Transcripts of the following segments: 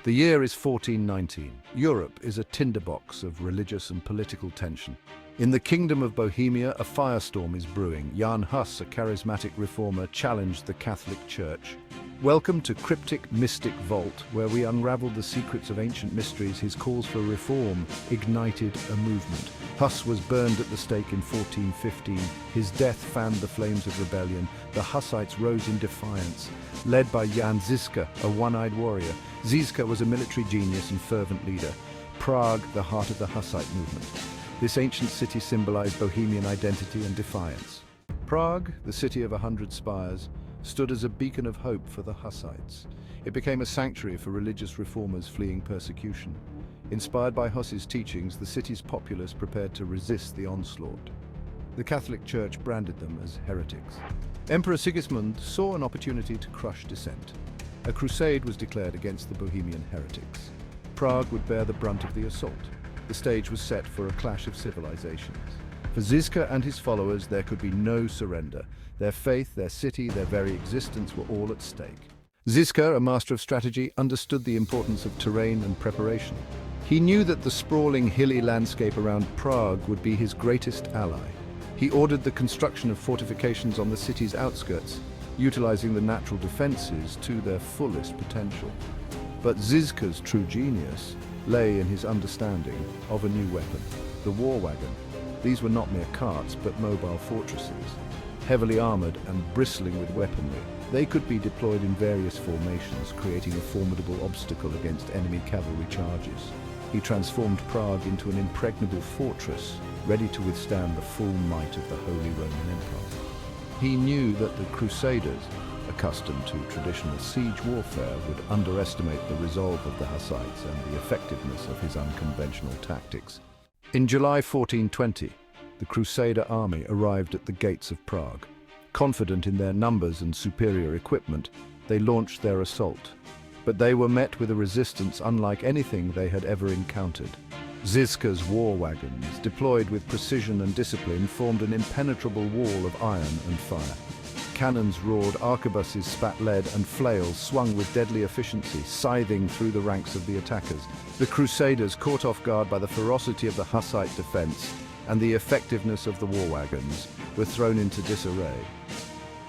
The year is 1419. Europe is a tinderbox of religious and political tension. In the kingdom of Bohemia, a firestorm is brewing. Jan Hus, a charismatic reformer, challenged the Catholic Church. Welcome to Cryptic Mystic Vault, where we unravel the secrets of ancient mysteries. His calls for reform ignited a movement. Hus was burned at the stake in 1415. His death fanned the flames of rebellion. The Hussites rose in defiance, led by Jan Žižka, a one-eyed warrior. Žižka was a military genius and fervent leader. Prague, the heart of the Hussite movement. This ancient city symbolized Bohemian identity and defiance. Prague, the city of 100 spires, stood as a beacon of hope for the Hussites. It became a sanctuary for religious reformers fleeing persecution. Inspired by Hus's teachings, the city's populace prepared to resist the onslaught. The Catholic Church branded them as heretics. Emperor Sigismund saw an opportunity to crush dissent. A crusade was declared against the Bohemian heretics. Prague would bear the brunt of the assault. The stage was set for a clash of civilizations. For Žižka and his followers, there could be no surrender. Their faith, their city, their very existence were all at stake. Žižka, a master of strategy, understood the importance of terrain and preparation. He knew that the sprawling hilly landscape around Prague would be his greatest ally. He ordered the construction of fortifications on the city's outskirts, utilizing the natural defenses to their fullest potential. But Žižka's true genius lay in his understanding of a new weapon, the war wagon. These were not mere carts, but mobile fortresses. Heavily armored and bristling with weaponry, they could be deployed in various formations, creating a formidable obstacle against enemy cavalry charges. He transformed Prague into an impregnable fortress, ready to withstand the full might of the Holy Roman Empire. He knew that the Crusaders, accustomed to traditional siege warfare, would underestimate the resolve of the Hussites and the effectiveness of his unconventional tactics. In July 1420, the Crusader army arrived at the gates of Prague. Confident in their numbers and superior equipment, they launched their assault. But they were met with a resistance unlike anything they had ever encountered. Žižka's war wagons, deployed with precision and discipline, formed an impenetrable wall of iron and fire. Cannons roared, arquebuses spat lead, and flails swung with deadly efficiency, scything through the ranks of the attackers. The Crusaders, caught off guard by the ferocity of the Hussite defense and the effectiveness of the war wagons, were thrown into disarray.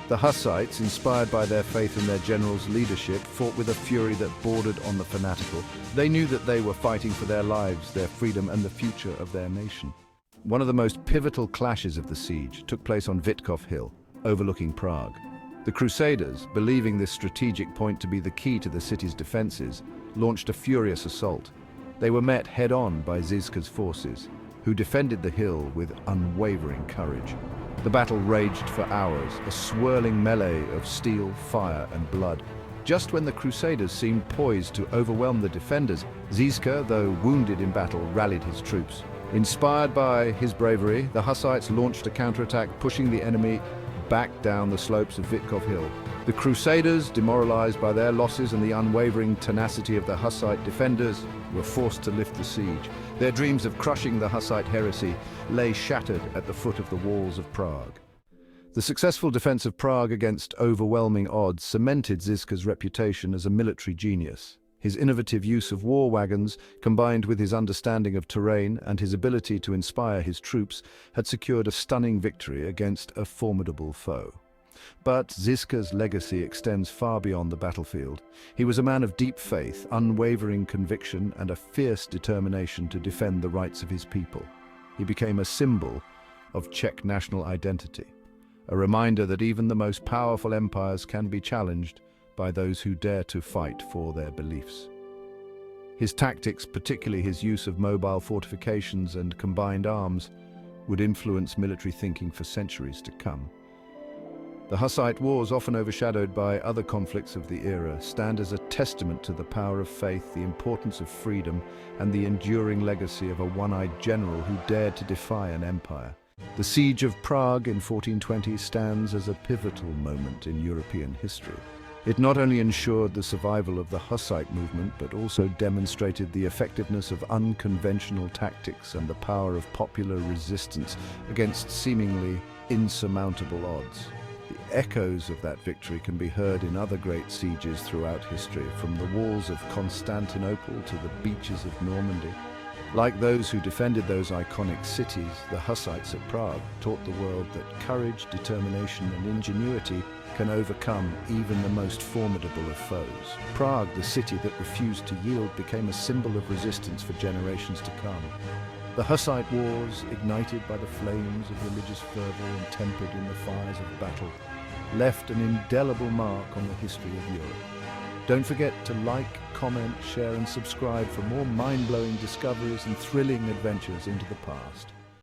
The Hussites, inspired by their faith in their general's leadership, fought with a fury that bordered on the fanatical. They knew that they were fighting for their lives, their freedom, and the future of their nation. One of the most pivotal clashes of the siege took place on Vítkov Hill, overlooking Prague. The Crusaders, believing this strategic point to be the key to the city's defenses, launched a furious assault. They were met head-on by Žižka's forces, who defended the hill with unwavering courage. The battle raged for hours, a swirling melee of steel, fire, and blood. Just when the Crusaders seemed poised to overwhelm the defenders, Žižka, though wounded in battle, rallied his troops. Inspired by his bravery, the Hussites launched a counterattack, pushing the enemy back down the slopes of Vítkov Hill. The Crusaders, demoralized by their losses and the unwavering tenacity of the Hussite defenders, were forced to lift the siege. Their dreams of crushing the Hussite heresy lay shattered at the foot of the walls of Prague. The successful defense of Prague against overwhelming odds cemented Žižka's reputation as a military genius. His innovative use of war wagons, combined with his understanding of terrain and his ability to inspire his troops, had secured a stunning victory against a formidable foe. But Žižka's legacy extends far beyond the battlefield. He was a man of deep faith, unwavering conviction, and a fierce determination to defend the rights of his people. He became a symbol of Czech national identity, a reminder that even the most powerful empires can be challenged by those who dare to fight for their beliefs. His tactics, particularly his use of mobile fortifications and combined arms, would influence military thinking for centuries to come. The Hussite Wars, often overshadowed by other conflicts of the era, stand as a testament to the power of faith, the importance of freedom, and the enduring legacy of a one-eyed general who dared to defy an empire. The Siege of Prague in 1420 stands as a pivotal moment in European history. It not only ensured the survival of the Hussite movement, but also demonstrated the effectiveness of unconventional tactics and the power of popular resistance against seemingly insurmountable odds. The echoes of that victory can be heard in other great sieges throughout history, from the walls of Constantinople to the beaches of Normandy. Like those who defended those iconic cities, the Hussites at Prague taught the world that courage, determination, and ingenuity can overcome even the most formidable of foes. Prague, the city that refused to yield, became a symbol of resistance for generations to come. The Hussite Wars, ignited by the flames of religious fervor and tempered in the fires of battle, left an indelible mark on the history of Europe. Don't forget to like, comment, share and subscribe for more mind-blowing discoveries and thrilling adventures into the past.